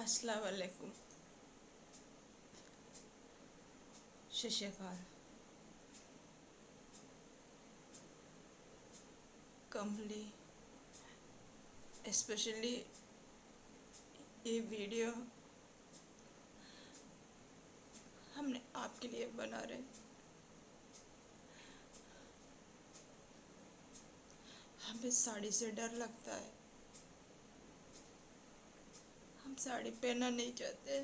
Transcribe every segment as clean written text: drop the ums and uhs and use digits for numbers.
अस्सलाम वालेकुम। सत श्री अकाल। कमली, स्पेशली ये वीडियो हमने आपके लिए बना रहे। हमें साड़ी से डर लगता है। हम साड़ी पहनना नहीं चाहते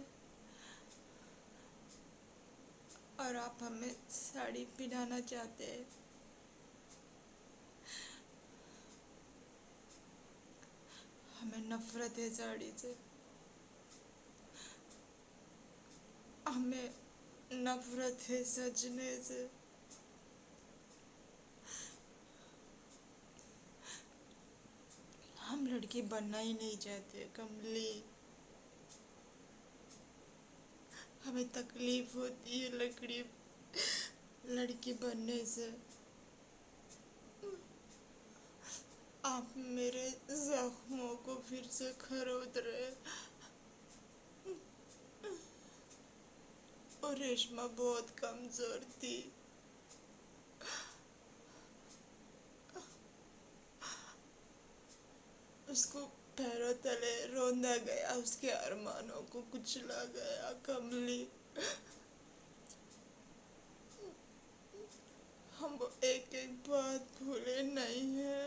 और आप हमें साड़ी पहनाना चाहते हैं। हमें नफरत है साड़ी से। हमें नफरत है सजने से। हम लड़की बनना ही नहीं चाहते कमली। हमें तकलीफ होती है लड़की बनने से। आप मेरे जख्मों को फिर से खरोद रहे। और रेशमा बहुत कमजोर थी। उसको पैरों तले रौंदा गया, उसके अरमानों को कुचला गया कमली। हम वो एक एक बात भूले नहीं है।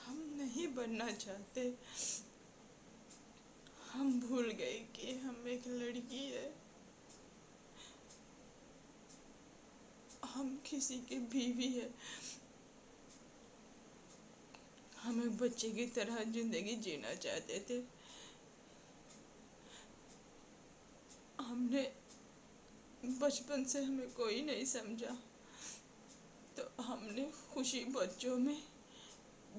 हम नहीं बनना चाहते। हम भूल गए कि हम एक लड़की है। हम किसी की बीवी है। हम एक बच्चे की तरह जिंदगी जीना चाहते थे। हमने बचपन से हमें कोई नहीं समझा, तो हमने खुशी बच्चों में,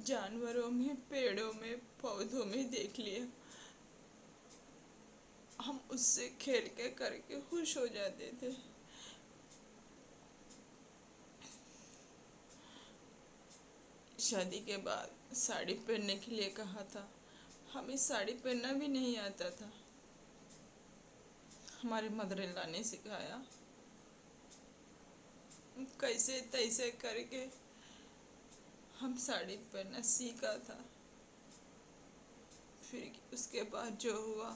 जानवरों में, पेड़ों में, पौधों में देख लिया। हम उससे खेल के करके खुश हो जाते थे। शादी के बाद साड़ी पहनने के लिए कहा था। हमें साड़ी पहनना भी नहीं आता था। हमारे मदर इन लॉ ने सिखाया। कैसे तैसे करके हम साड़ी पहनना सीखा था। फिर उसके बाद जो हुआ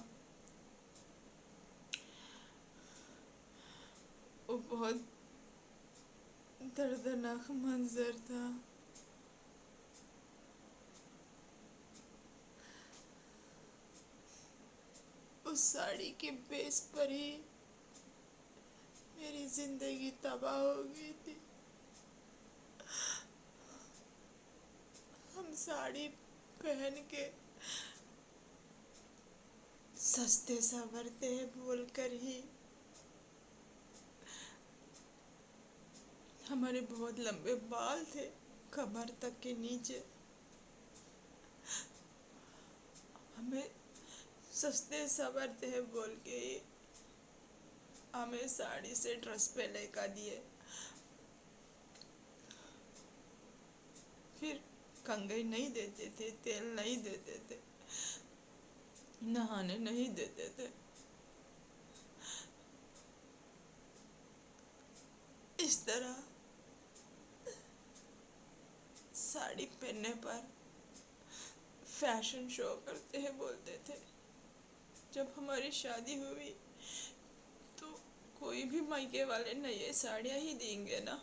वो बहुत दर्दनाक मंजर था। उस साड़ी के बेस पर ही मेरी जिंदगी तबाह हो गई थी। हम साड़ी पहन के सस्ते संवरते हैं बोलकर ही हमारे बहुत लंबे बाल थे कमर तक के नीचे। हमें सस्ते संवरते हैं बोल के ही हमें साड़ी से ड्रेस पे लेकर दिए। फिर कंघी नहीं देते थे, तेल नहीं देते थे, नहाने नहीं देते थे। इस तरह साड़ी पहनने पर फैशन शो करते हैं बोलते थे। जब हमारी शादी हुई तो कोई भी मायके वाले नई साड़ियाँ ही देंगे ना,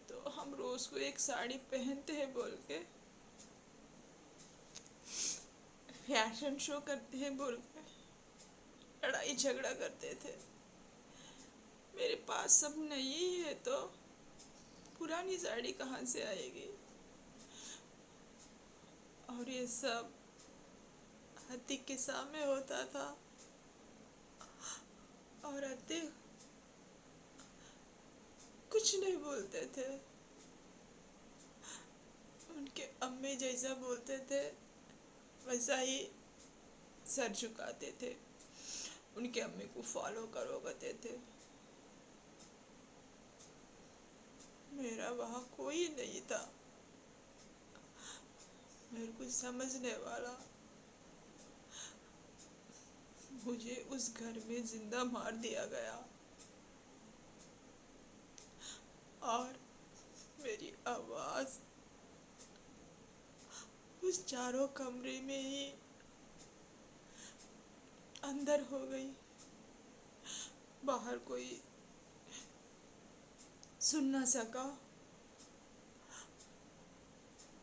तो हम रोज को एक साड़ी पहनते हैं बोल के फैशन शो करते हैं बोल के लड़ाई झगड़ा करते थे। मेरे पास सब नहीं है तो पुरानी साड़ी कहाँ से आएगी। और ये सब हत्ती के सामने होता था। और हत्ती कुछ नहीं बोलते थे। उनके अम्मी जैसा बोलते थे वैसा ही सर झुकाते थे। उनके अम्मी को फॉलो करो कहते थे। मेरा वहाँ कोई नहीं था। मेरे को समझने वाला मुझे उस घर में जिंदा मार दिया गया और मेरी आवाज उस चारों कमरे में ही अंदर हो गई। बाहर कोई सुन ना सका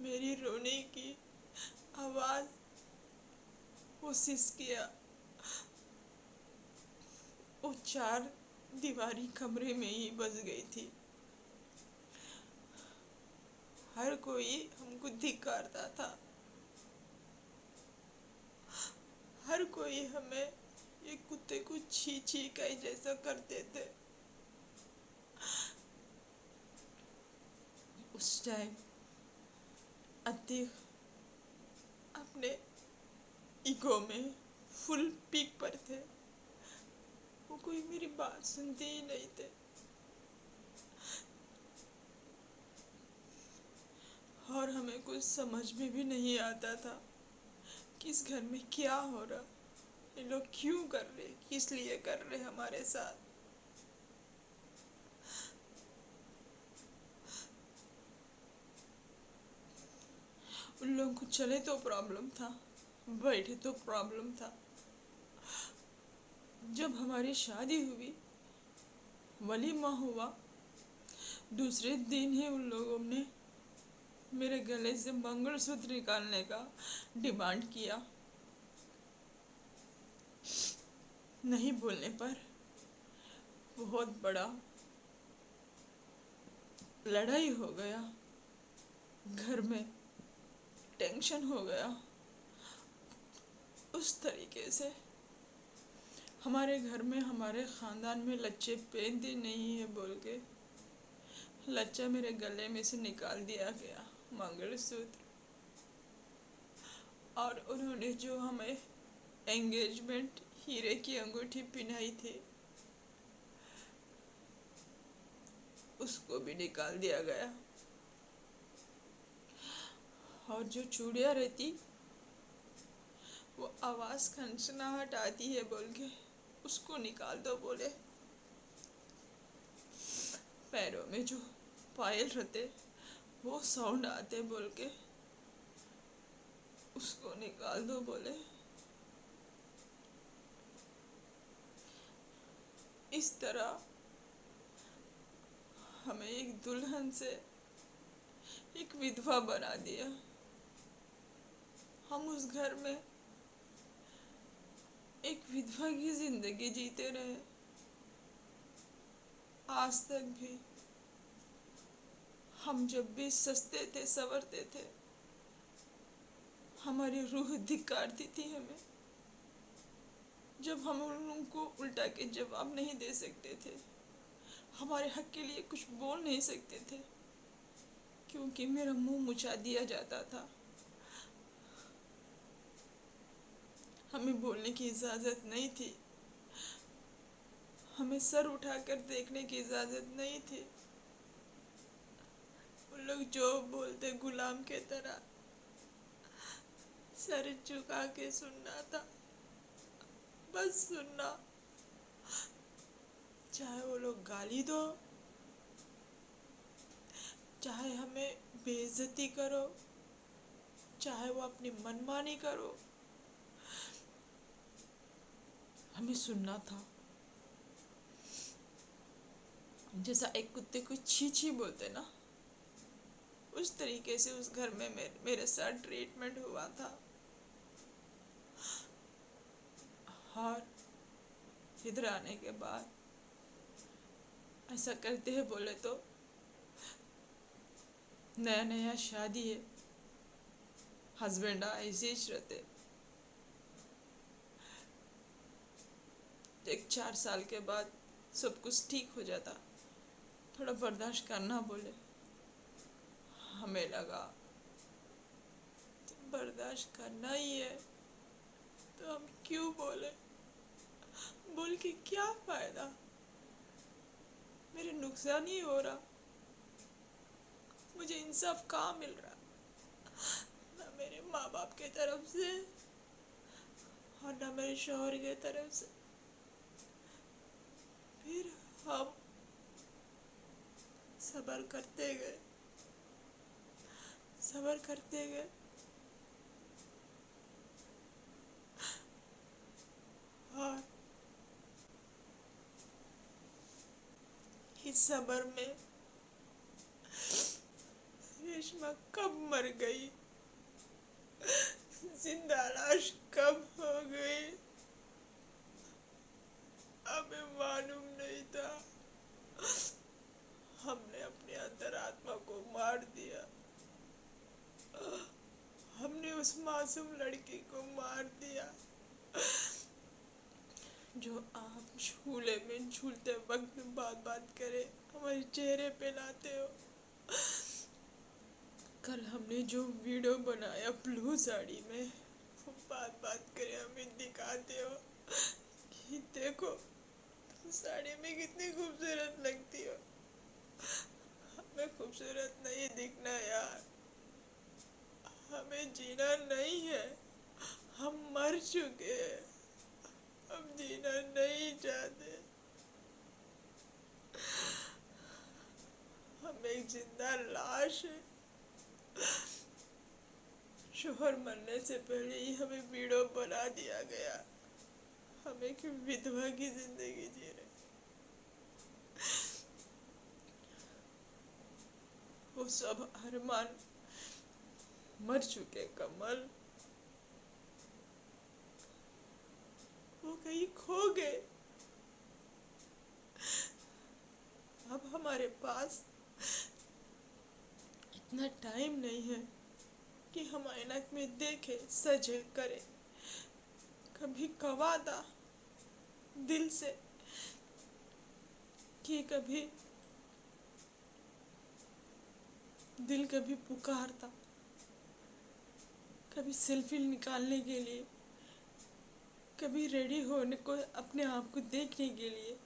मेरी रोने की आवाज। वो सिसकिया वो चार दीवारी कमरे में ही बस गई थी। हर कोई हमको धिक्कारता था, हर कोई हमें ये कुत्ते को छी छी का जैसा करते थे। उस टाइम अतीक अपने ईगो में फुल पीक पर थे। वो कोई मेरी बात सुनते ही नहीं थे और हमें कुछ समझ में भी नहीं आता था कि इस घर में क्या हो रहा, ये लोग क्यों कर रहे, किस लिए कर रहे हमारे साथ। उन लोगों को चले तो प्रॉब्लम था, बैठे तो प्रॉब्लम था। जब हमारी शादी हुई, वलीमा हुआ, दूसरे दिन ही उन लोगों ने मेरे गले से मंगलसूत्र निकालने का डिमांड किया। नहीं बोलने पर बहुत बड़ा लड़ाई हो गया, घर में टेंशन हो गया। उस तरीके से हमारे घर में, हमारे ख़ानदान में लच्चे पहनते नहीं है बोल के लच्चा मेरे गले में से निकाल दिया गया, मंगलसूत्र। और उन्होंने जो हमें एंगेजमेंट हीरे की अंगूठी पहनाई थी उसको भी निकाल दिया गया। और जो चूड़ियाँ रहती वो आवाज़ खनखनाहट आती है बोल के उसको निकाल दो बोले। पैरों में जो पायल रहते वो साउंड आते बोल के उसको निकाल दो बोले। इस तरह हमें एक दुल्हन से एक विधवा बना दिया। हम उस घर में एक विधवा की जिंदगी जीते रहे आज तक भी। हम जब भी सजते थे, संवरते थे, हमारी रूह धिक्कारती थी हमें। जब हम उनको उल्टा के जवाब नहीं दे सकते थे, हमारे हक के लिए कुछ बोल नहीं सकते थे, क्योंकि मेरा मुंह मुचा दिया जाता था। हमें बोलने की इजाज़त नहीं थी, हमें सर उठाकर देखने की इजाज़त नहीं थी। उन लोग जो बोलते गुलाम के तरह सर झुका के सुनना था, बस सुनना। चाहे वो लोग गाली दो, चाहे हमें बेइज्जती करो, चाहे वो अपनी मनमानी करो, हमें सुनना था। जैसा एक कुत्ते को छी छी बोलते ना, उस तरीके से उस घर में मेरे साथ ट्रीटमेंट हुआ था। और इधर आने के बाद ऐसा करते हैं बोले तो नया नया शादी है, हस्बैंड ऐसे ही रहते। एक 4 साल के बाद सब कुछ ठीक हो जाता, थोड़ा बर्दाश्त करना बोले। हमें लगा तो बर्दाश्त करना ही है तो हम क्यों बोले, बोल के क्या फायदा, मेरे नुकसान ही हो रहा, मुझे इंसाफ कहाँ मिल रहा। ना मेरे माँ बाप के तरफ से और ना मेरे शौहर के तरफ से। फिर हम सब्र करते गए, सब्र करते गए और इस सब्र में रेशमा कब मर गई, जिंदा लाश कब हो गई, हमें मालूम नहीं था। हमने अपने अंतरात्मा को मार दिया, हमने उस मासूम लड़की को मार दिया जो आप झूले में झूलते वक्त बात बात करे हमारे चेहरे पे लाते हो। कल हमने जो वीडियो बनाया ब्लू साड़ी में, वो बात बात करे हमें दिखाते हो कि देखो तुम साड़ी में कितनी खूबसूरत लगती हो। हमें खूबसूरत नहीं दिखना यार, हमें जीना नहीं है, हम मर चुके हैं, हम जीना नहीं चाहते। हम एक जिंदा लाश है। शोहर मरने से पहले ही हमें वीडियो बना दिया गया, हम एक विधवा की जिंदगी जी रहे। वो सब अरमान मर चुके कमल, वो कहीं खो गए। अब हमारे पास इतना टाइम नहीं है कि हम ऐनक में देखे सजे करे। कभी कवादा दिल से कि कभी दिल कभी पुकारता, कभी सेल्फी निकालने के लिए, कभी रेडी होने को अपने आप को देखने के लिए,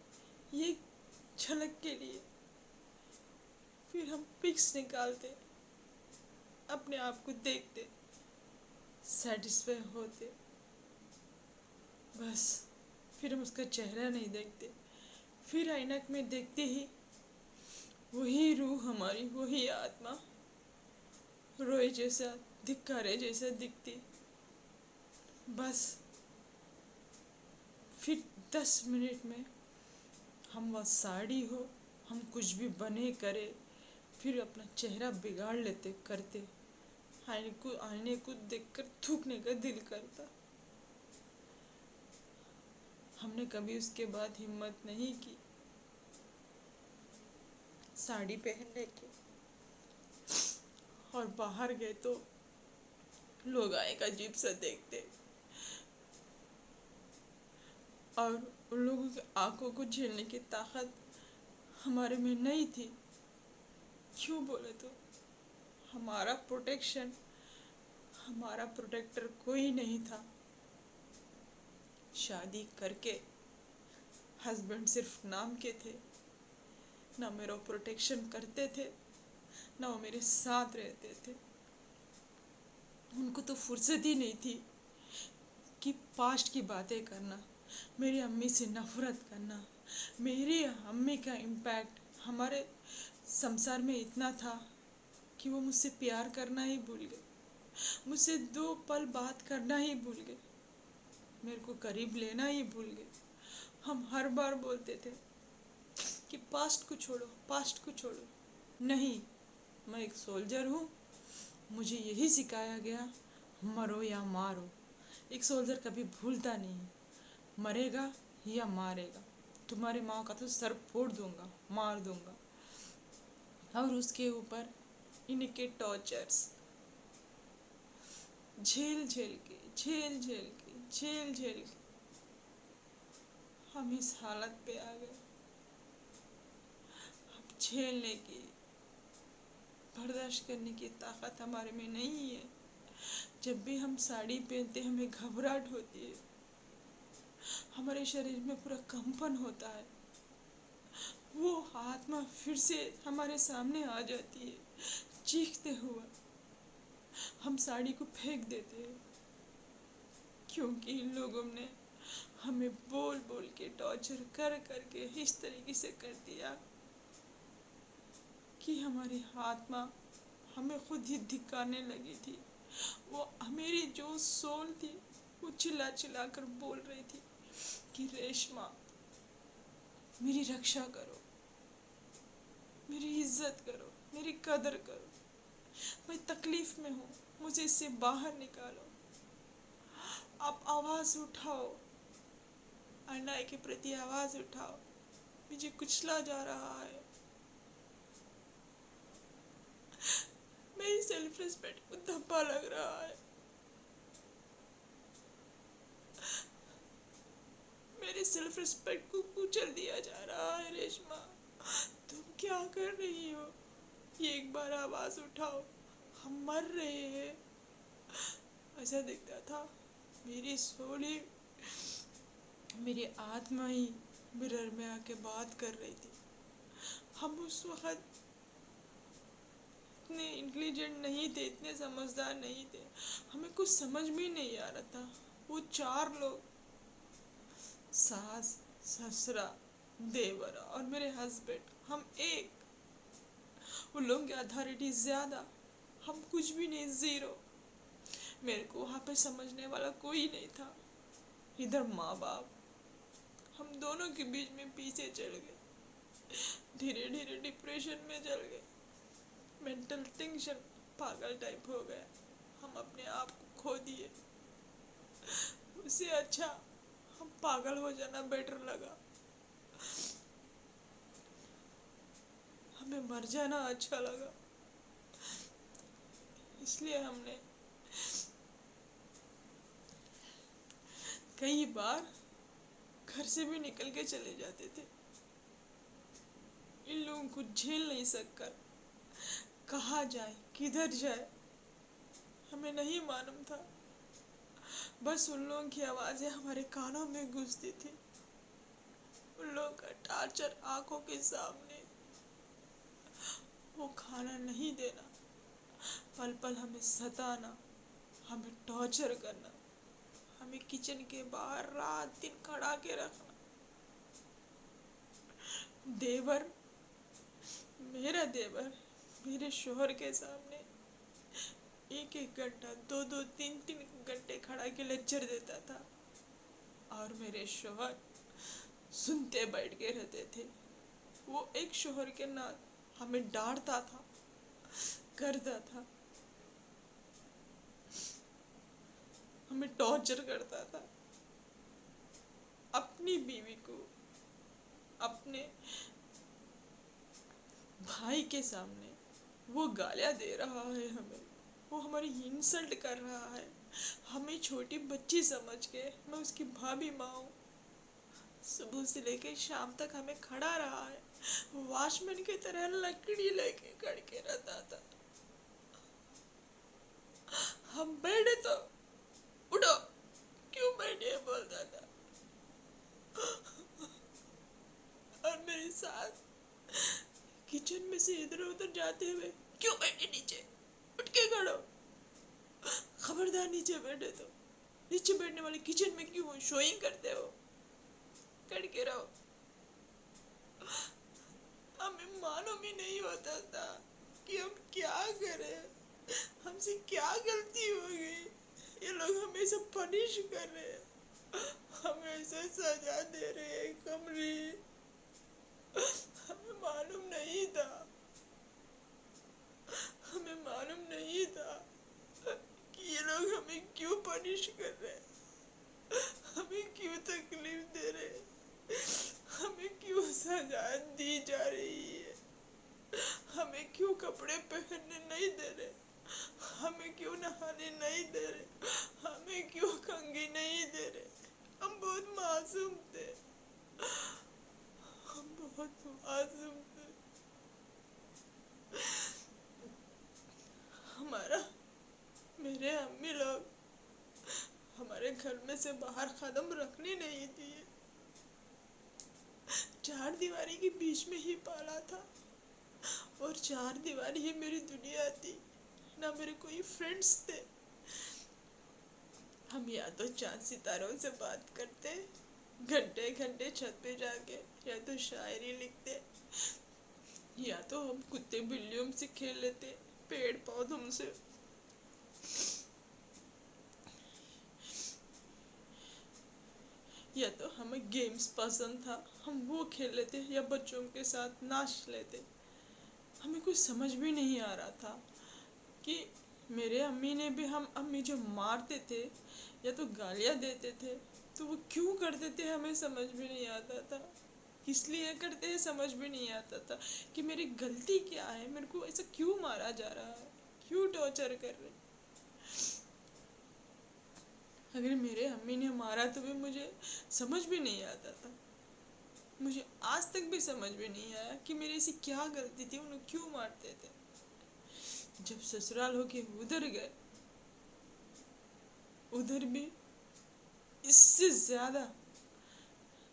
ये झलक के लिए। फिर हम पिक्स निकालते, अपने आप को देखते, सेटिस्फाई होते, बस। फिर हम उसका चेहरा नहीं देखते। फिर ऐनक में देखते ही वही रूह हमारी, वही आत्मा रोए जैसा, धिक्कारे जैसा दिखती। बस फिर 10 मिनट में हम वह साड़ी हो, हम कुछ भी बने करे, फिर अपना चेहरा बिगाड़ लेते करते। आईने को देखकर थूकने का दिल करता। हमने कभी उसके बाद हिम्मत नहीं की साड़ी पहनने की, और बाहर गए तो लोग आएगा अजीब सा देखते, और उन लोगों की आंखों को झेलने की ताकत हमारे में नहीं थी। क्यों बोले तो हमारा प्रोटेक्शन, हमारा प्रोटेक्टर कोई नहीं था। शादी करके हस्बैंड सिर्फ नाम के थे, ना मेरा प्रोटेक्शन करते थे, ना वो मेरे साथ रहते थे। उनको तो फुर्सत ही नहीं थी कि पास्ट की बातें करना, मेरी अम्मी से नफरत करना। मेरी अम्मी का इम्पैक्ट हमारे संसार में इतना था कि वो मुझसे प्यार करना ही भूल गए, मुझसे 2 पल बात करना ही भूल गए, मेरे को करीब लेना ही भूल गए। हम हर बार बोलते थे कि पास्ट को छोड़ो, पास्ट को छोड़ो। नहीं, मैं एक सोल्जर हूँ, मुझे यही सिखाया गया, मरो या मारो। एक सोल्जर कभी भूलता नहीं, मरेगा या मारेगा। तुम्हारी माँ का तो सर फोड़ दूंगा, मार दूंगा। और उसके ऊपर इनके टॉर्चर्स झेल झेल के, झेल झेल के, झेल झेल के हम इस हालत पे आ गए। अब झेलने की, बर्दाश्त करने की ताकत हमारे में नहीं है। जब भी हम साड़ी पहनते हमें घबराहट होती है, हमारे शरीर में पूरा कंपन होता है। वो आत्मा फिर से हमारे सामने आ जाती है चीखते हुए, हम साड़ी को फेंक देते हैं, क्योंकि इन लोगों ने हमें बोल बोल के टॉर्चर कर कर के इस तरीके से कर दिया कि हमारी आत्मा हमें खुद ही धिक्कारने लगी थी। वो मेरी जो सोल थी वो चिल्ला चिल्ला कर बोल रही थी कि रेशमा, मेरी रक्षा करो, मेरी इज्जत करो, मेरी कदर करो, मैं तकलीफ में हूँ, मुझे इससे बाहर निकालो, आप आवाज़ उठाओ, अन्याय के प्रति आवाज़ उठाओ, मुझे कुचला जा रहा है, मेरी सेल्फ रिस्पेक्ट को धब्बा लग रहा है, मेरी सेल्फ रिस्पेक्ट को कुचल दिया जा रहा है। रेशमा, तुम क्या कर रही हो? ये एक बार आवाज़ उठाओ, हम मर रहे हैं। ऐसा दिखता था मेरी सोल ही, मेरी आत्मा ही मिरर में आके बात कर रही थी। हम उस वक्त इतने इंटेलिजेंट नहीं थे, इतने समझदार नहीं थे, हमें कुछ समझ में नहीं आ रहा था। वो 4 लोग, सास, ससुरा, देवर और मेरे हस्बैंड, हम एक। उन लोगों की अथॉरिटी ज़्यादा, हम कुछ भी नहीं, ज़ीरो। मेरे को वहाँ पे समझने वाला कोई नहीं था। इधर माँ बाप, हम दोनों के बीच में पीछे चल गए, धीरे धीरे डिप्रेशन में चल गए, मेंटल टेंशन, पागल टाइप हो गया, हम अपने आप को खो दिए। उससे अच्छा हम पागल हो जाना बेटर लगा, हमें मर जाना अच्छा लगा। इसलिए हमने कई बार घर से भी निकल के चले जाते थे। इन लोगों को झेल नहीं सककर कहाँ जाए, किधर जाए, हमें नहीं मालूम था। बस उन लोगों की आवाज़ें हमारे कानों में गूंजती थी, उन लोगों का टार्चर आंखों के सामने, वो खाना नहीं देना, पल पल हमें सताना, हमें टॉर्चर करना, हमें किचन के बाहर रात दिन खड़ा के रखना। देवर, मेरा देवर मेरे शोहर के सामने 1-1 घंटा, 2-2, 3-3 घंटे खड़ा के लेक्चर देता था, और मेरे शोहर सुनते बैठ के रहते थे। वो एक शोहर के नाते हमें डांटता था, करता था, हमें टॉर्चर करता था। अपनी बीवी को अपने भाई के सामने वो गालियाँ दे रहा है हमें, वो हमारी इंसल्ट कर रहा है, हमें छोटी बच्ची समझ के, मैं उसकी भाभी माँ हूँ, सुबह से लेके शाम तक हमें खड़ा रहा है, वॉचमैन की तरह लकड़ी लेके खड़ के रहता था। हम बैठे तो उठो, क्यों बैठे बोलता था। और मेरी सास किचन में से इधर उधर जाते हुए, क्यों बैठे नीचे, उठ के खड़ो, खबरदार नीचे बैठे तो, नीचे बैठने वाले किचन में क्यों शोइंग करते हो, खड़ के रहो। हमें मालूम ही नहीं होता था कि हम क्या करें, हमसे क्या गलती हो गई, ये लोग हमें सब पनिश कर रहे हैं, हमें ऐसे सजा दे रहे हैं कमरी। हमें मालूम नहीं था, हमें मालूम नहीं था कि ये लोग हमें क्यों पनिश कर रहे हैं, हमें क्यों तकलीफ दे रहे हैं, हमें क्यों सजा दी जा रही है, हमें क्यों कपड़े पहनने नहीं दे रहे, हमें क्यों नहाने नहीं दे रहे, हमें क्यों कंघी नहीं दे रहे। हम बहुत मासूम थे, हम बहुत मासूम थे। हमारा, मेरे अम्मी लोग हमारे घर में से बाहर कदम रखने नहीं दिए, 4 दीवारी के बीच में ही पाला था, और 4 दीवारी ही मेरी दुनिया थी, ना मेरे कोई फ्रेंड्स थे। हम या तो चांद सितारों से बात करते, घंटे घंटे छत पे जाके, या तो शायरी लिखते, या तो हम कुत्ते बिल्लियों से खेल लेते, पेड़ पौधों से, या तो हमें गेम्स पसंद था हम वो खेल लेते, या बच्चों के साथ नाच लेते। हमें कुछ समझ भी नहीं आ रहा था कि मेरे अम्मी ने भी, हम अम्मी जो मारते थे या तो गालियाँ देते थे, तो वो क्यों करते थे हमें समझ भी नहीं आता था। किस लिए करते हैं समझ भी नहीं आता था कि मेरी गलती क्या है, मेरे को ऐसा क्यों मारा जा रहा है, क्यों टॉर्चर कर रहे। अगर मेरे अम्मी ने मारा तो भी मुझे समझ भी नहीं आता था। मुझे आज तक भी समझ में नहीं आया कि मेरी ऐसी क्या गलती थी, उन्हें क्यों मारते थे। जब ससुराल होके उधर गए, उधर भी इससे ज्यादा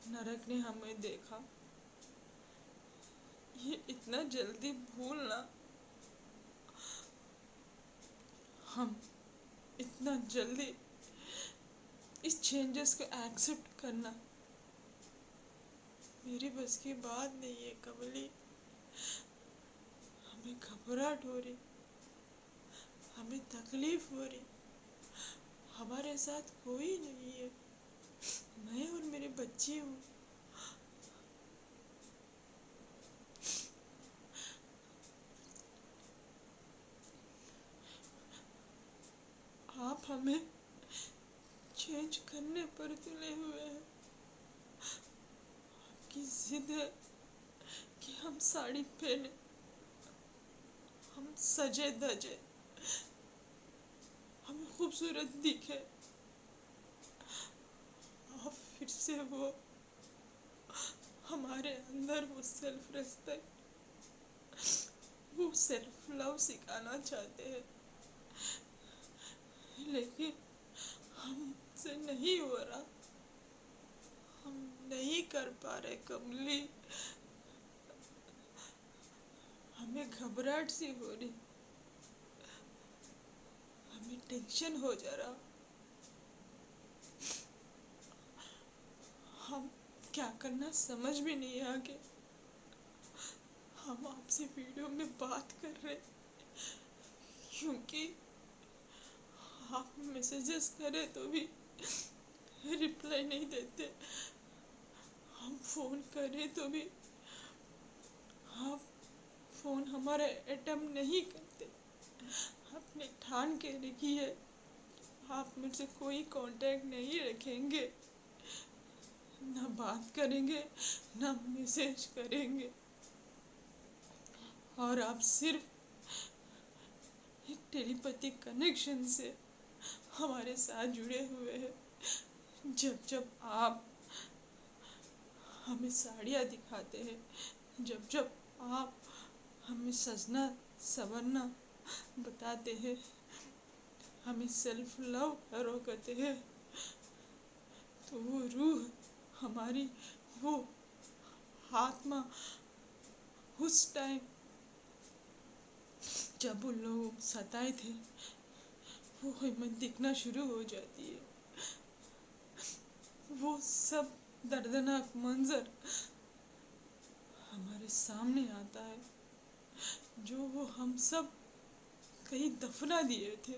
नरक ने हमें देखा। ये इतना जल्दी भूलना, हम इतना जल्दी इस चेंजेस को एक्सेप्ट करना मेरी बस की बात नहीं है कमली। हमें घबराहट हो रही, हमें तकलीफ हो रही, हमारे साथ कोई नहीं है, मैं और मेरे बच्चे हूँ। आप हमें चेंज करने पर तुले हुए हैं। आपकी जिद है कि हम साड़ी पहने, हम सजे धजे, हम खूबसूरत दिखे। आप फिर से वो हमारे अंदर वो सेल्फ रेस्पेक्ट, वो सेल्फ लव सिखाना चाहते हैं, लेकिन हमसे नहीं हो रहा, हम नहीं कर पा रहे कमली। हमें घबराहट सी हो रही, हमें टेंशन हो जा रहा। हम क्या करना समझ भी नहीं आगे। हम आपसे वीडियो में बात कर रहे क्योंकि आप मैसेजेस करें तो भी रिप्लाई नहीं देते, हम फ़ोन करें तो भी आप फ़ोन हमारा अटेम्प्ट नहीं करते। आपने ठान के रखी है आप मुझसे कोई कांटेक्ट नहीं रखेंगे, ना बात करेंगे, ना मैसेज करेंगे, और आप सिर्फ एक टेलीपैथिक कनेक्शन से हमारे साथ जुड़े हुए हैं। जब जब आप हमें साड़ियाँ दिखाते हैं, जब जब आप हमें सजना संवरना बताते हैं, हमें सेल्फ लव करो कहते हैं, तो वो रूह हमारी, वो आत्मा उस टाइम जब उन लोग सताए थे वो हमें दिखना शुरू हो जाती है। वो सब दर्दनाक मंजर हमारे सामने आता है, जो वो हम सब कहीं दफना दिए थे,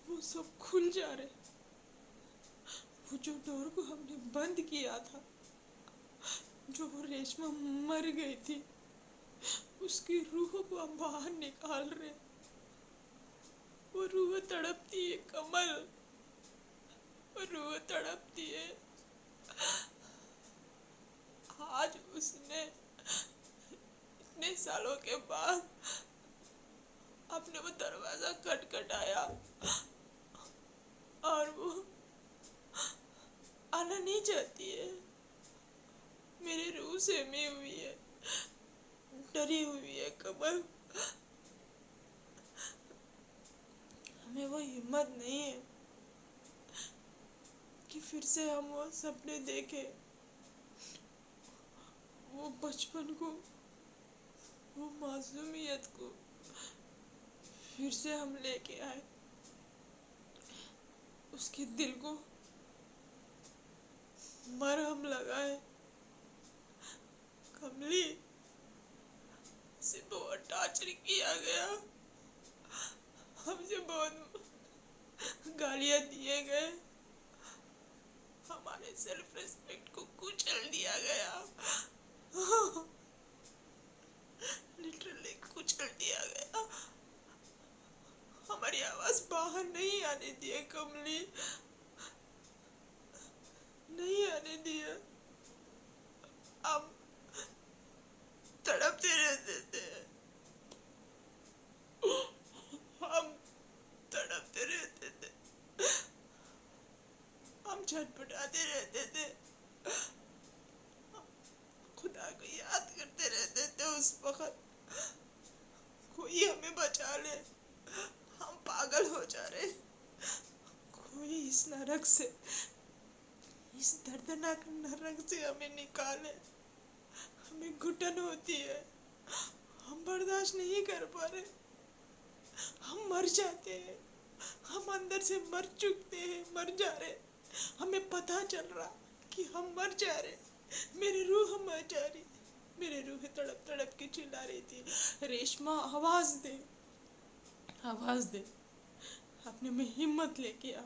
वो सब खुल जा रहे। वो जो डोर को हमने बंद किया था, जो वो रेशमा मर गई थी, उसकी रूह को हम बाहर निकाल रहे। वो रूह तड़पती है कमल, वो रूह तड़पती है। आज उसने इतने सालों के बाद अपने वो दरवाजा खटखटाया और वो आना नहीं चाहती है। मेरी रूह सहमी हुई है, डरी हुई है कमल। हमें वो हिम्मत नहीं है कि फिर से हम वो सपने देखें, वो बचपन को, वो मासूमियत को, फिर से हम लेके आए, उसके दिल को मरहम लगाए। कमली से बहुत टॉर्चर किया गया, हमसे बहुत गालियां दिए गए, हमारे सेल्फ रिस्पेक्ट को कुचल दिया गया, लिटरली कुचल दिया गया। हमारी आवाज बाहर नहीं आने दिए कमली, नहीं आने दिया। हम तड़पते रहते थे, हम तड़पते रहते थे, हम छटपटाते रहते थे, खुदा को याद करते रहते थे। उस वक्त कोई हमें बचा ले, हम पागल हो जा रहे, कोई इस नरक से, इस दर्दनाक नरक से हमें निकाले। हमें घुटन होती है, हम बर्दाश्त नहीं कर पा रहे, हम मर जाते हैं, हम अंदर से मर चुकते हैं, मर जा रहे। हमें पता चल रहा कि हम मर जा रहे, मेरी रूह मर जा रही, मेरी रूह तड़प तड़प के चिल्ला रही थी, रेशमा आवाज दे, आवाज दे, अपने में हिम्मत लेके आ,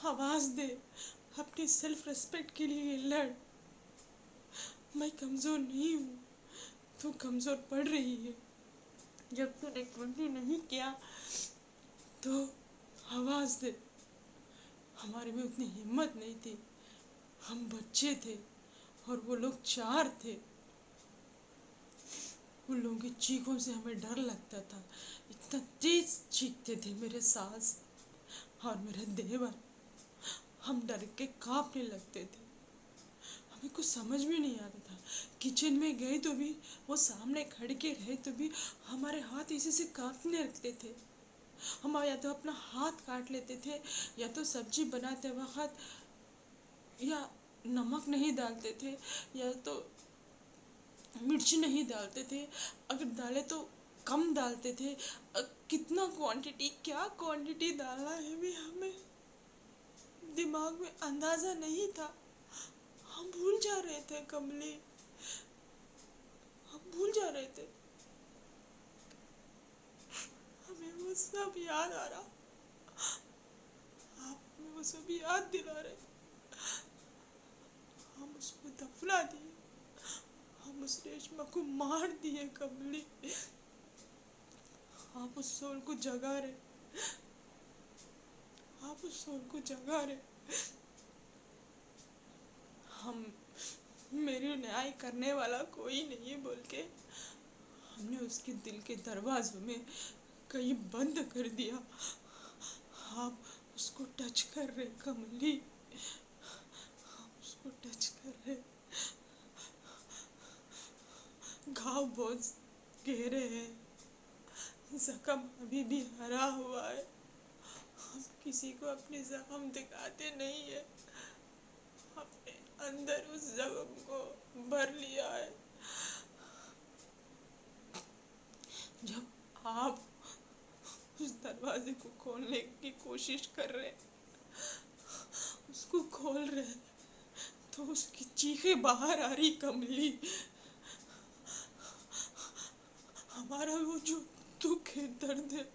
आवाज दे, अपनी सेल्फ रिस्पेक्ट के लिए लड़। मैं कमजोर नहीं हूँ, तू कमजोर पड़ रही है। जब तूने कुंडली नहीं किया तो आवाज दे। हमारे में उतनी हिम्मत नहीं थी, हम बच्चे थे और वो लोग 4 थे। उन लोगों की चीखों से हमें डर लगता था, इतना तेज चीखते थे मेरे सास और मेरे देवर, हम डर के कांपने लगते थे। हमें कुछ समझ में नहीं आता था, किचन में गए तो भी, वो सामने खड़े के रहे तो भी हमारे हाथ इसी से कांपने लगते थे। हम या तो अपना हाथ काट लेते थे, या तो सब्जी बनाते वक्त या नमक नहीं डालते थे, या तो मिर्ची नहीं डालते थे, अगर डाले तो कम डालते थे। कितना क्वांटिटी, क्या क्वांटिटी डालना है भी हमें दिमाग में अंदाजा नहीं था। हम भूल जा रहे थे कमली, हम भूल जा रहे थे, हमें वो सब याद आ रहा, आप हमें वो सब याद दिला रहे। हम उसको दफना दिए, हम उस रेशमा को मार दिए कमली, आप उस सोल को जगा रहे, आप उस सोल को जगा रहे। हम, मेरे न्याय करने वाला कोई नहीं है बोल के हमने उसके दिल के दरवाजों में कहीं बंद कर दिया। आप उसको टच कर रहे कमली, आप उसको टच कर रहे, घाव बहुत गहरे हैं, जख्म अभी भी हरा हुआ है। हम किसी को अपने जख्म दिखाते नहीं है, अपने अंदर उस जख्म को भर लिया है। जब आप उस दरवाजे को खोलने की कोशिश कर रहे, उसको खोल रहे, तो उसकी चीखें बाहर आ रही कमली। हमारा वो जो दुख है, दर्द है,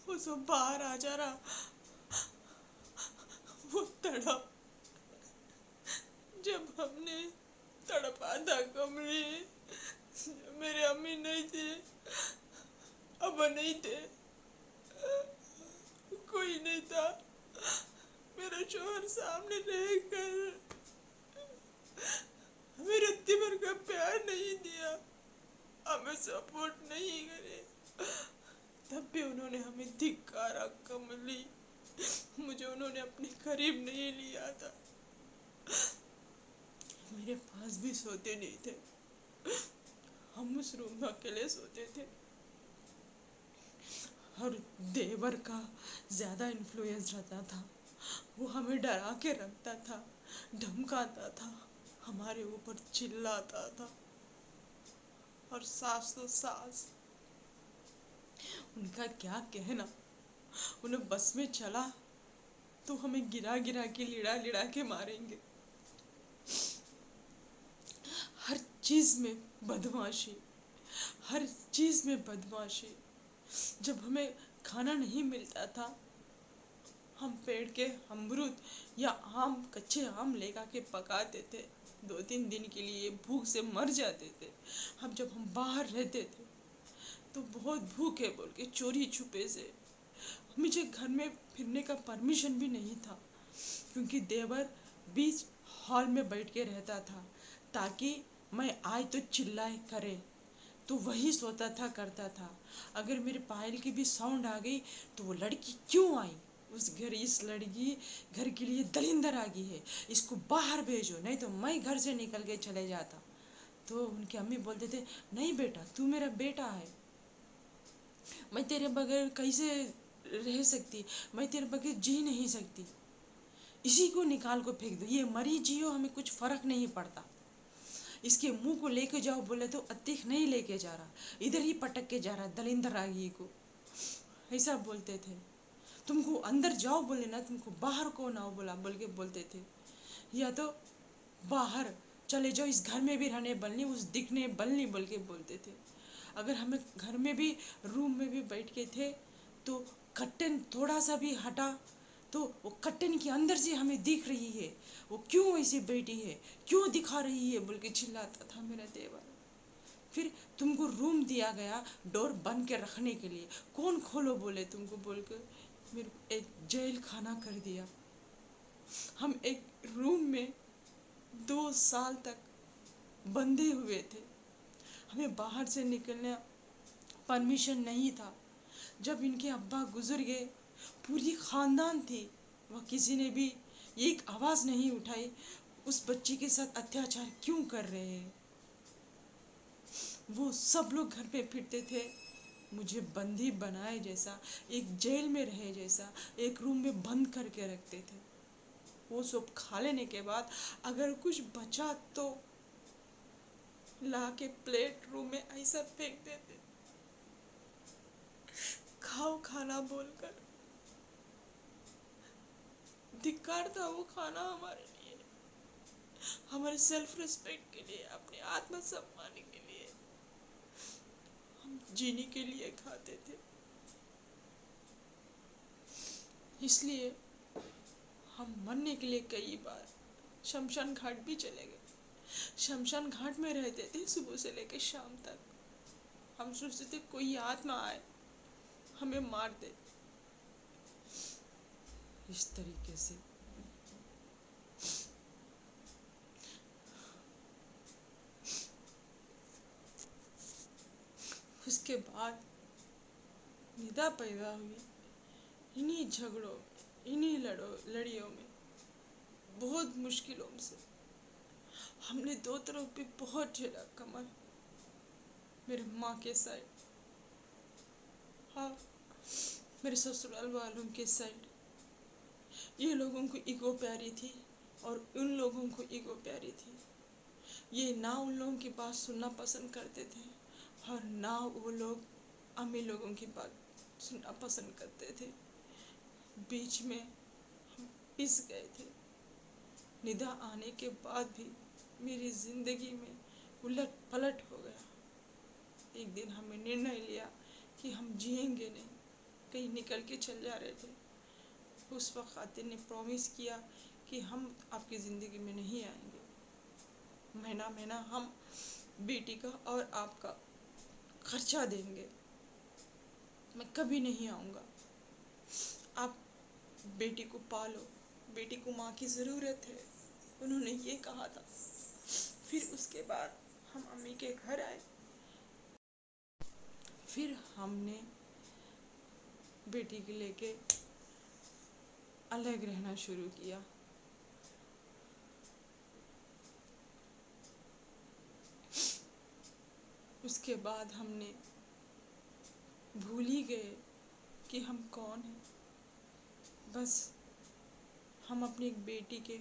वो सब बाहर आ जा रहा। वो तड़प, जब हमने तड़पा था कमली, मेरे अम्मी नहीं थे, अब्बा नहीं थे, कोई नहीं था, मेरा शोहर सामने रहकर हमें रत्ती भर का प्यार नहीं दिया, हमें सपोर्ट नहीं करे, तब भी उन्होंने हमें धिक्कारा कमली। मुझे उन्होंने अपने करीब नहीं लिया था, मेरे पास भी सोते नहीं थे, हम उस रूम में अकेले सोते थे। और देवर का ज्यादा इन्फ्लुएंस रहता था, वो हमें डरा के रखता था, धमकाता था, हमारे ऊपर चिल्लाता था। और सास तो सास, उनका क्या कहना, उन्हें बस में चला तो हमें गिरा गिरा के लिड़ा लिड़ा के मारेंगे। हर चीज में बदमाशी, हर चीज में बदमाशी। जब हमें खाना नहीं मिलता था, हम पेड़ के अमरूद या आम, कच्चे आम लेकर के पकाते थे, 2-3 दिन के लिए भूख से मर जाते थे। जब हम बाहर रहते थे तो बहुत भूख है बोल के चोरी छुपे से, मुझे घर में फिरने का परमिशन भी नहीं था, क्योंकि देवर बीच हॉल में बैठ के रहता था, ताकि मैं आए तो चिल्लाए करे, तो वही सोता था करता था। अगर मेरे पायल की भी साउंड आ गई तो वो लड़की क्यों आई उस घर, इस लड़की घर के लिए दलिंदर आ गई है, इसको बाहर भेजो नहीं तो मैं घर से निकल के चले जाता। तो उनकी अम्मी बोलते थे, नहीं बेटा तू मेरा बेटा है, मैं तेरे बगैर कैसे रह सकती, मैं तेरे बगैर जी नहीं सकती, इसी को निकाल को फेंक दो, ये मरी जियो हमें कुछ फर्क नहीं पड़ता, इसके मुंह को लेके जाओ बोले तो अतीक नहीं लेके जा रहा, इधर ही पटक के जा रहा दलिंदर आगी को, ऐसा बोलते थे। तुमको अंदर जाओ बोले ना, तुमको बाहर को ना बोला बोल के बोलते थे, या तो बाहर चले जाओ, इस घर में भी रहने बलनी, उस दिखने बलनी बोल के बोलते थे। अगर हमें घर में भी रूम में भी बैठ के थे तो कर्टन थोड़ा सा भी हटा तो वो कर्टन के अंदर से हमें दिख रही है, वो क्यों ऐसे बैठी है, क्यों दिखा रही है बोल के चिल्लाता था मेरा देवर। फिर तुमको रूम दिया गया डोर बंद के रखने के लिए, कौन खोलो बोले तुमको बोल के मेरे को एक जेल खाना कर दिया। हम एक रूम में 2 साल तक बंधे हुए थे, हमें बाहर से निकलने परमिशन नहीं था। जब इनके अब्बा गुजर गए, पूरी खानदान थी, वह किसी ने भी एक आवाज नहीं उठाई, उस बच्ची के साथ अत्याचार क्यों कर रहे हैं। वो सब लोग घर पे फिरते थे, मुझे बंदी बनाए जैसा, एक जेल में रहे जैसा, एक रूम में बंद करके रखते थे। वो सब खा लेने के बाद अगर कुछ बचा तो ला के प्लेट रूम में ऐसा फेंक देते, खाओ खाना बोलकर। धिक्कार था वो खाना हमारे लिए, हमारे सेल्फ रिस्पेक्ट के लिए, अपने आत्मसम्मान के लिए, हम जीने के लिए खाते थे। इसलिए हम मरने के लिए कई बार शमशान घाट भी चले गए। शमशान घाट में रहते थे सुबह से लेकर शाम तक। हम सोचते थे कोई आत्मा आए हमें मार दे, इस तरीके से। उसके बाद निदा पैदा हुई, इन्हीं झगड़ों, इन्हीं लड़ियों में, बहुत मुश्किलों से। हमने 2 तरफ भी बहुत झेला कमल, मेरे माँ के साइड, हाँ मेरे ससुराल वालों के साइड। ये लोगों को ईगो प्यारी थी और उन लोगों को ईगो प्यारी थी। ये ना उन लोगों की बात सुनना पसंद करते थे और ना वो लोग अमीर लोगों की बात सुनना पसंद करते थे। बीच में हम पिस गए थे। निदा आने के बाद भी मेरी जिंदगी में उलट पलट हो गया। एक दिन हमने निर्णय लिया कि हम जिएंगे नहीं, कहीं निकल के चल जा रहे थे। उस वक्त खातिर ने प्रॉमिस किया कि हम आपकी ज़िंदगी में नहीं आएंगे, महीना महीना हम बेटी का और आपका खर्चा देंगे, मैं कभी नहीं आऊँगा, आप बेटी को पालो, बेटी को माँ की ज़रूरत है, उन्होंने ये कहा था। फिर उसके बाद हम अम्मी के घर आए, फिर हमने बेटी को लेके अलग रहना शुरू किया। उसके बाद हमने भूल ही गए कि हम कौन हैं। बस हम अपनी एक बेटी के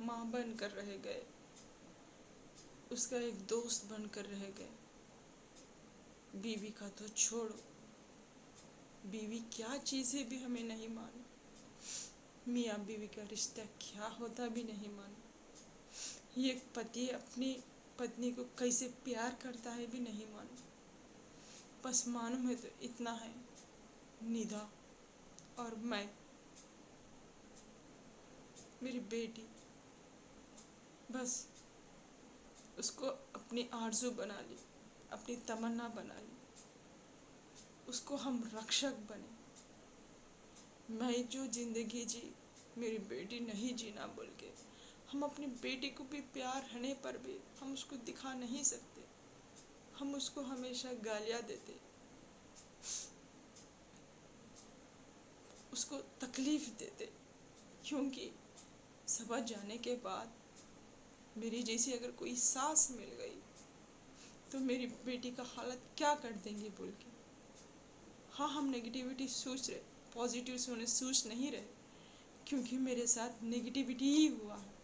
माँ बनकर रह गए, उसका एक दोस्त बनकर रह गए। बीवी का तो छोड़ो, बीवी क्या चीज़ है भी हमें नहीं मालूम। मियाँ बीवी का रिश्ता क्या होता भी नहीं मालूम। ये पति अपनी पत्नी को कैसे प्यार करता है भी नहीं मालूम। बस मालूम है तो इतना है, निधा और मैं, मेरी बेटी, बस उसको अपनी आरज़ू बना ली, अपनी तमन्ना बना ली, उसको हम रक्षक बने। मैं जो जिंदगी जी मेरी बेटी नहीं जीना बोल के, हम अपनी बेटी को भी प्यार रहने पर भी हम उसको दिखा नहीं सकते। हम उसको हमेशा गालियाँ देते, उसको तकलीफ देते, क्योंकि समझ जाने के बाद मेरी जैसी अगर कोई सास मिल गई तो मेरी बेटी का हालत क्या कर देंगे बोल के। हाँ, हम नेगेटिविटी सोच रहे, पॉजिटिव सोने सोच नहीं रहे, क्योंकि मेरे साथ नेगेटिविटी ही हुआ है।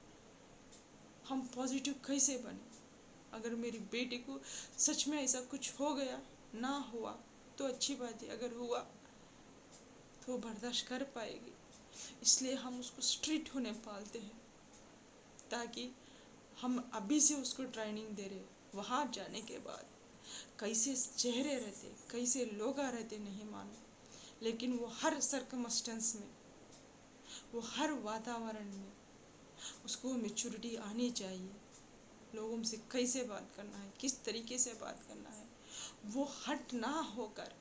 हम पॉजिटिव कैसे बने? अगर मेरी बेटी को सच में ऐसा कुछ हो गया, ना हुआ तो अच्छी बात है, अगर हुआ तो वो बर्दाश्त कर पाएगी। इसलिए हम उसको स्ट्रिक्ट होने पालते हैं, ताकि हम अभी से उसको ट्रेनिंग दे रहे, वहाँ जाने के बाद कैसे चेहरे रहते, कैसे लोग रहते नहीं मालूम, लेकिन वो हर सर्कमस्टेंस में, वो हर वातावरण में उसको मैच्योरिटी आनी चाहिए। लोगों से कैसे बात करना है, किस तरीके से बात करना है, वो हट ना होकर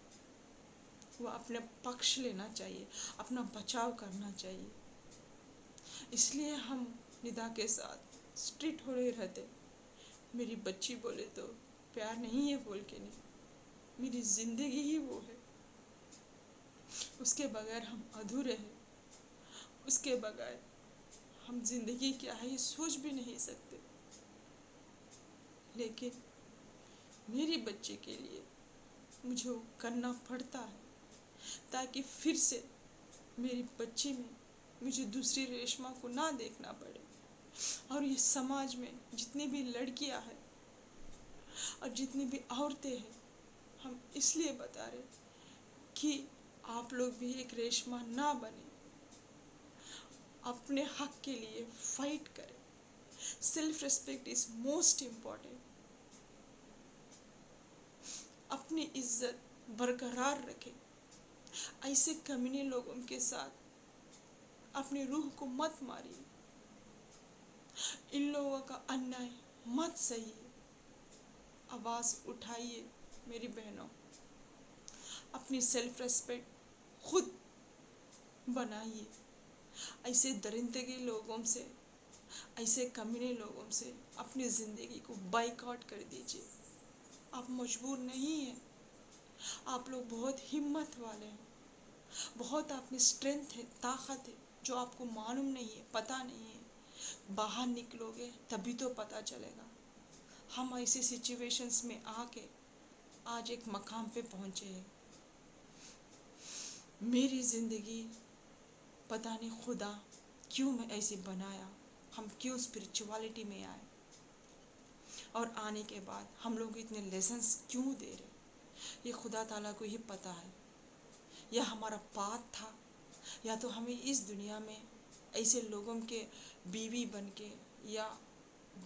वो अपने पक्ष लेना चाहिए, अपना बचाव करना चाहिए। इसलिए हम निदा के साथ स्ट्रिक्ट हो रहे रहते। मेरी बच्ची बोले तो प्यार नहीं है बोल के नहीं, मेरी जिंदगी ही वो है। उसके बगैर हम अधूरे हैं, उसके बगैर हम जिंदगी क्या है ये सोच भी नहीं सकते। लेकिन मेरी बच्ची के लिए मुझे वो करना पड़ता है, ताकि फिर से मेरी बच्ची में मुझे दूसरी रेशमा को ना देखना पड़े। और ये समाज में जितनी भी लड़कियां हैं और जितनी भी औरतें हैं, हम इसलिए बता रहे कि आप लोग भी एक रेशमा ना बने, अपने हक के लिए फाइट करें। Self respect is most important. अपनी इज्जत बरकरार रखें। ऐसे कमीने लोगों के साथ अपनी रूह को मत मारिए। इन लोगों का अन्याय मत सहिए। आवाज़ उठाइए मेरी बहनों, अपनी सेल्फ रिस्पेक्ट खुद बनाइए। ऐसे दरिंदगी लोगों से, ऐसे कमीने लोगों से अपनी ज़िंदगी को बाइकआउट कर दीजिए। आप मजबूर नहीं हैं, आप लोग बहुत हिम्मत वाले हैं, बहुत आप में स्ट्रेंथ है, ताकत है, जो आपको मालूम नहीं है, पता नहीं है। बाहर निकलोगे तभी तो पता चलेगा। हम ऐसी सिचुएशंस में आके आज एक मकाम पे पहुँचे हैं। मेरी ज़िंदगी पता नहीं खुदा क्यों मैं ऐसे बनाया, हम क्यों स्पिरिचुअलिटी में आए, और आने के बाद हम लोग इतने लेसन्स क्यों दे रहे, ये खुदा ताला को ही पता है। यह हमारा पाथ था, या तो हमें इस दुनिया में ऐसे लोगों के बीवी बन के या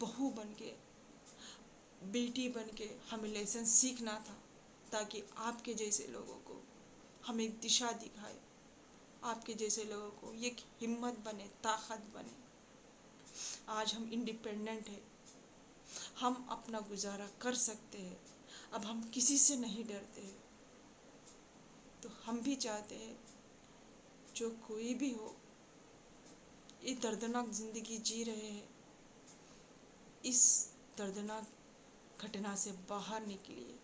बहू बन के, बेटी बन के हमें लेसन सीखना था, ताकि आपके जैसे लोगों को हम एक दिशा दिखाए, आपके जैसे लोगों को एक हिम्मत बने, ताकत बने। आज हम इंडिपेंडेंट हैं, हम अपना गुजारा कर सकते हैं, अब हम किसी से नहीं डरते हैं। तो हम भी चाहते हैं जो कोई भी हो, ये दर्दनाक ज़िंदगी जी रहे हैं, इस दर्दनाक घटना से बाहर निकलिए।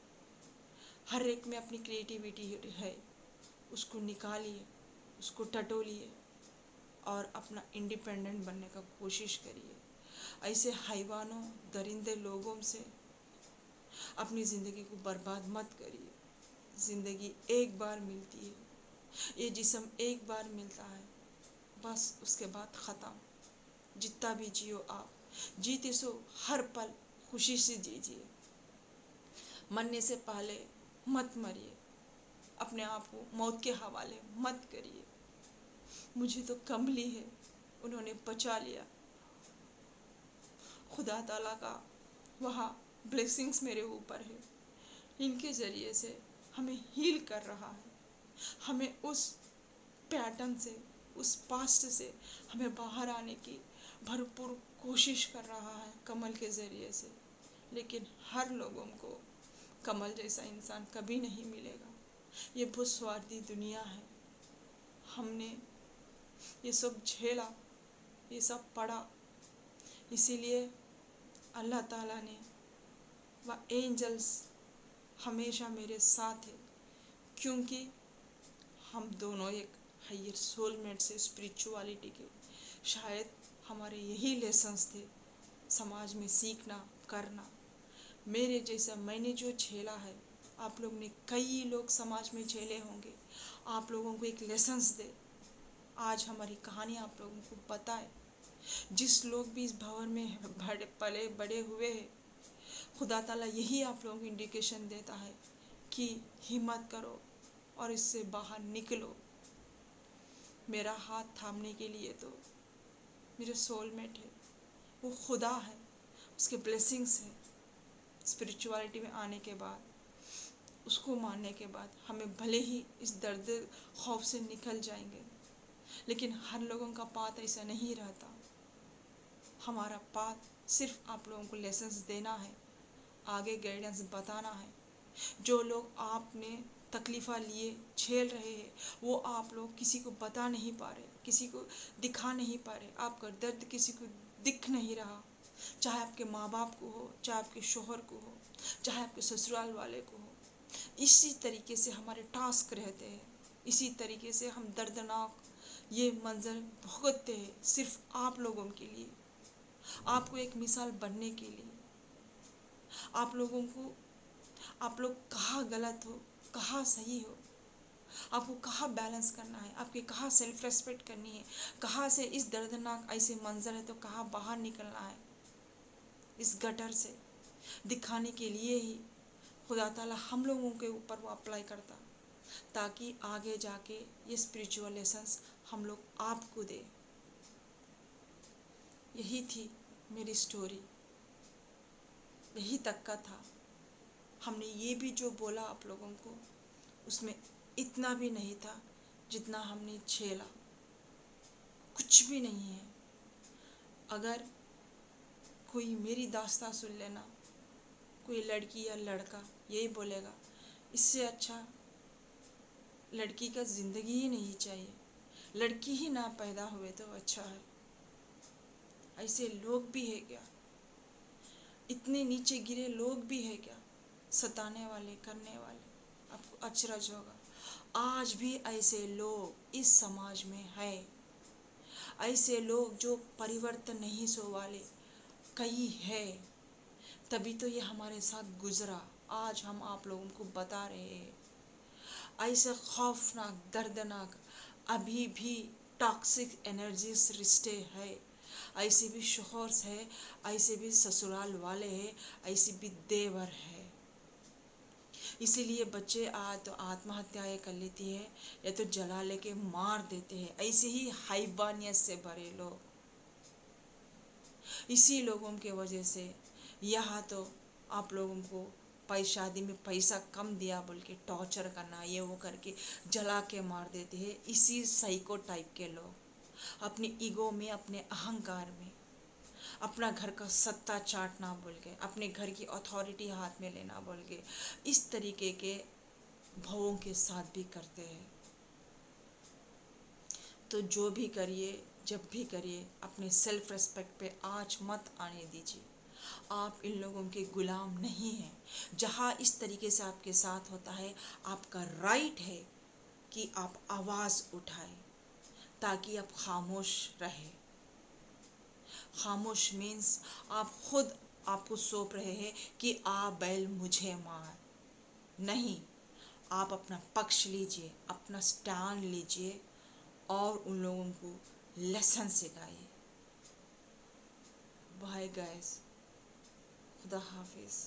हर एक में अपनी क्रिएटिविटी है, उसको निकालिए, उसको टटोलिए और अपना इंडिपेंडेंट बनने का कोशिश करिए। ऐसे हैवानों, दरिंदे लोगों से अपनी ज़िंदगी को बर्बाद मत करिए। ज़िंदगी एक बार मिलती है, ये जिस्म एक बार मिलता है, बस उसके बाद ख़त्म। जितना भी जियो आप, जीते सो हर पल खुशी से दीजिए। मरने से पहले मत मरिए, अपने आप को मौत के हवाले मत करिए। मुझे तो कमली है, उन्होंने बचा लिया। खुदा ताला का वहाँ ब्लेसिंग्स मेरे ऊपर है, इनके ज़रिए से हमें हील कर रहा है, हमें उस पैटर्न से, उस पास्ट से हमें बाहर आने की भरपूर कोशिश कर रहा है कमल के ज़रिए से। लेकिन हर लोगों को कमल जैसा इंसान कभी नहीं मिलेगा। ये बहुत स्वार्थी दुनिया है। हमने ये सब झेला, ये सब पढ़ा, इसीलिए अल्लाह ताला ने व एंजल्स हमेशा मेरे साथ है, क्योंकि हम दोनों एक हायर सोलमेट से स्पिरिचुअलिटी के शायद हमारे यही लेसन्स थे समाज में सीखना करना। मेरे जैसा मैंने जो झेला है, आप लोग ने कई लोग समाज में झेले होंगे, आप लोगों को एक लेसन्स दे। आज हमारी कहानी आप लोगों को बताए। जिस लोग भी इस भवन में पले बड़े हुए हैं, खुदा ताला यही आप लोगों को इंडिकेशन देता है कि हिम्मत करो और इससे बाहर निकलो। मेरा हाथ थामने के लिए तो मेरे सोलमेट है, वो खुदा है, उसके ब्लेसिंग्स है। स्पिरिचुअलिटी में आने के बाद, उसको मानने के बाद हमें भले ही इस दर्द खौफ से निकल जाएंगे, लेकिन हर लोगों का पाथ ऐसा नहीं रहता। हमारा पाथ सिर्फ आप लोगों को लेसन्स देना है, आगे गाइडेंस बताना है। जो लोग आपने तकलीफ़ा लिए झेल रहे हैं, वो आप लोग किसी को बता नहीं पा रहे, किसी को दिखा नहीं पा रहे, आपका दर्द किसी को दिख नहीं रहा, चाहे आपके माँ बाप को हो, चाहे आपके शोहर को हो, चाहे आपके ससुराल वाले को हो। इसी तरीके से हमारे टास्क रहते हैं, इसी तरीके से हम दर्दनाक ये मंजर भुगतते हैं सिर्फ आप लोगों के लिए, आपको एक मिसाल बनने के लिए। आप लोगों को, आप लोग कहाँ गलत हो, कहाँ सही हो, आपको कहाँ बैलेंस करना है, आपके कहाँ सेल्फ रेस्पेक्ट करनी है, कहाँ से इस दर्दनाक ऐसे मंजर है तो कहाँ बाहर निकलना है, इस गटर से दिखाने के लिए ही खुदा ताला हम लोगों के ऊपर वो अप्लाई करता, ताकि आगे जाके ये स्पिरिचुअल लेसन्स हम लोग आपको दे। यही थी मेरी स्टोरी, यही तक का था। हमने ये भी जो बोला आप लोगों को, उसमें इतना भी नहीं था जितना हमने झेला, कुछ भी नहीं है। अगर कोई मेरी दास्तां सुन लेना, कोई लड़की या लड़का यही बोलेगा इससे अच्छा लड़की का ज़िंदगी ही नहीं चाहिए, लड़की ही ना पैदा हुए तो अच्छा है। ऐसे लोग भी है क्या? इतने नीचे गिरे लोग भी है क्या? सताने वाले, करने वाले। आपको अचरज होगा, आज भी ऐसे लोग इस समाज में है। ऐसे लोग जो परिवर्तन नहीं सो वाले कई है, तभी तो ये हमारे साथ गुजरा। आज हम आप लोगों को बता रहे हैं। ऐसे खौफनाक, दर्दनाक अभी भी टॉक्सिक एनर्जीज रिश्ते है, ऐसे भी शोहर है, ऐसे भी ससुराल वाले हैं, ऐसे भी देवर है। इसीलिए बच्चे तो आत्महत्याएं कर लेती है या तो जला लेके मार देते हैं। ऐसे ही हाइबानियत से भरे लोग, इसी लोगों के वजह से यहाँ तो आप लोगों को शादी में पैसा कम दिया बोल के टॉर्चर करना, ये वो करके जला के मार देते हैं। इसी साइको टाइप के लोग अपने ईगो में, अपने अहंकार में, अपना घर का सत्ता चाटना बोल के, अपने घर की अथॉरिटी हाथ में लेना बोल के, इस तरीके के भावों के साथ भी करते हैं। तो जो भी करिए, जब भी करिए, अपने सेल्फ रेस्पेक्ट पे आँच मत आने दीजिए। आप इन लोगों के गुलाम नहीं हैं। जहाँ इस तरीके से आपके साथ होता है, आपका राइट है कि आप आवाज़ उठाएं, ताकि आप खामोश रहें। खामोश मीन्स आप खुद आपको सौंप रहे हैं कि आ बैल मुझे मार। नहीं, आप अपना पक्ष लीजिए, अपना स्टैंड लीजिए और उन लोगों को लेसन सिखाइए। बाय गाइस, खुदा हाफिज़।